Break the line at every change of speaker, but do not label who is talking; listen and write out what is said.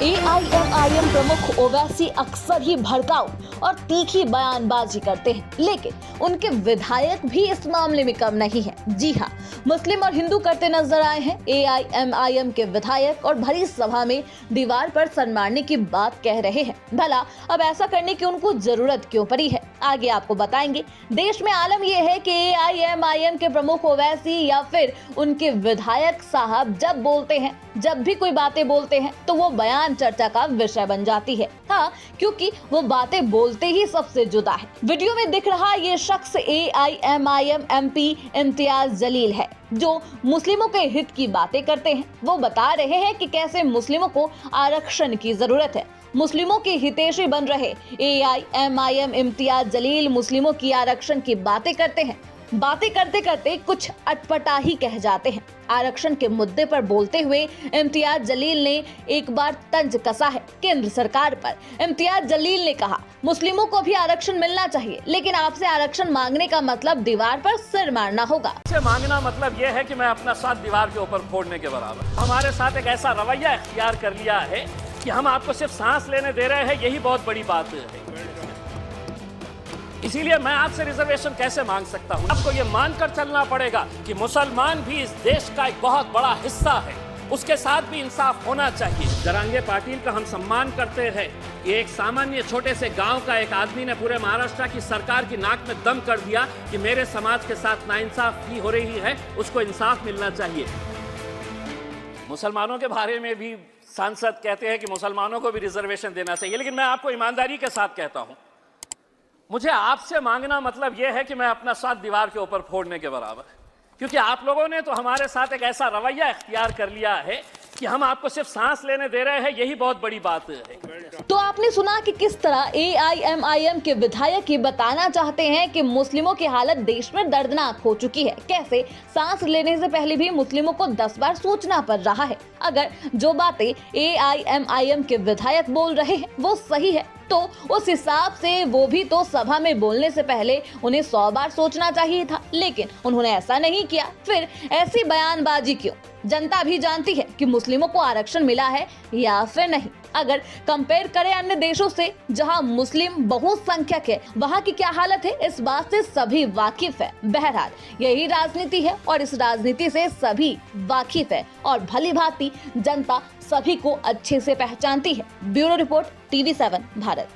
AIMIM प्रमुख ओवैसी अक्सर ही भड़काऊ और तीखी बयानबाजी करते हैं, लेकिन उनके विधायक भी इस मामले में कम नहीं है। जी हां, मुस्लिम और हिंदू करते नजर आए हैं। एआईएमआईएम के विधायक और भरी सभा में दीवार पर सर मारने की बात कह रहे हैं। भला अब ऐसा करने की उनको जरूरत क्यों पड़ी है, आगे आपको बताएंगे। देश में आलम यह है कि एआईएमआईएम के प्रमुख ओवैसी या फिर उनके विधायक साहब जब बोलते हैं, जब भी कोई बातें बोलते हैं तो वो बयान चर्चा का विषय बन जाती है। हाँ, क्योंकि वो बातें बोलते ही सबसे जुदा है। वीडियो में दिख रहा ये शख्स एआईएमआईएम एमपी इम्तियाज जलील है, जो मुस्लिमों के हित की बातें करते हैं। वो बता रहे हैं कि कैसे मुस्लिमों को आरक्षण की जरूरत है। मुस्लिमों के हितैषी बन रहे एआईएमआईएम इम्तियाज जलील मुस्लिमों की आरक्षण की बातें करते हैं। बातें करते करते कुछ अटपटा ही कह जाते हैं। आरक्षण के मुद्दे पर बोलते हुए इम्तियाज जलील ने एक बार तंज कसा है केंद्र सरकार पर। इम्तियाज जलील ने कहा, मुस्लिमों को भी आरक्षण मिलना चाहिए, लेकिन आपसे आरक्षण मांगने का मतलब दीवार पर सिर मारना होगा।
मांगना मतलब यह है कि मैं अपना साथ दीवार के ऊपर फोड़ने के बराबर। हमारे साथ एक ऐसा रवैया इख्तियार कर लिया है कि हम आपको सिर्फ सांस लेने दे रहे हैं, यही बहुत बड़ी बात है। इसीलिए मैं आपसे रिजर्वेशन कैसे मांग सकता हूं? आपको ये मानकर चलना पड़ेगा कि मुसलमान भी इस देश का एक बहुत बड़ा हिस्सा है, उसके साथ भी इंसाफ होना चाहिए। जरांगे पाटिल का हम सम्मान करते हैं। ये एक सामान्य छोटे से गांव का एक आदमी ने पूरे महाराष्ट्र की सरकार की नाक में दम कर दिया कि मेरे समाज के साथ नाइंसाफी हो रही है, उसको इंसाफ मिलना चाहिए। मुसलमानों के बारे में भी सांसद कहते हैं कि मुसलमानों को भी रिजर्वेशन देना चाहिए, लेकिन मैं आपको ईमानदारी के साथ कहता हूं, मुझे आपसे मांगना मतलब यह है कि मैं अपना साथ दीवार के ऊपर फोड़ने के बराबर है। क्योंकि आप लोगों ने तो हमारे साथ एक ऐसा रवैया इख्तियार कर लिया है कि हम आपको सिर्फ सांस लेने दे रहे हैं, यही बहुत बड़ी बात है।
तो आपने सुना कि किस तरह एआईएमआईएम के विधायक ये बताना चाहते हैं कि मुस्लिमों की हालत देश में दर्दनाक हो चुकी है। कैसे सांस लेने से पहले भी मुस्लिमों को 10 बार सोचना पड़ रहा है। अगर जो बातें एआईएमआईएम के विधायक बोल रहे हैं वो सही है, तो उस हिसाब से वो भी तो सभा में बोलने से पहले उन्हें 100 बार सोचना चाहिए था, लेकिन उन्होंने ऐसा नहीं किया। फिर ऐसी बयानबाजी क्यों? जनता भी जानती है कि मुस्लिमों को आरक्षण मिला है या फिर नहीं। अगर कंपेयर करें अन्य देशों से जहां मुस्लिम बहुसंख्यक है, वहां की क्या हालत है, इस बात से सभी वाकिफ है। बहरहाल यही राजनीति है और इस राजनीति से सभी वाकिफ है और भली भांति जनता सभी को अच्छे से पहचानती है। Bureau report, TV7 Bharat.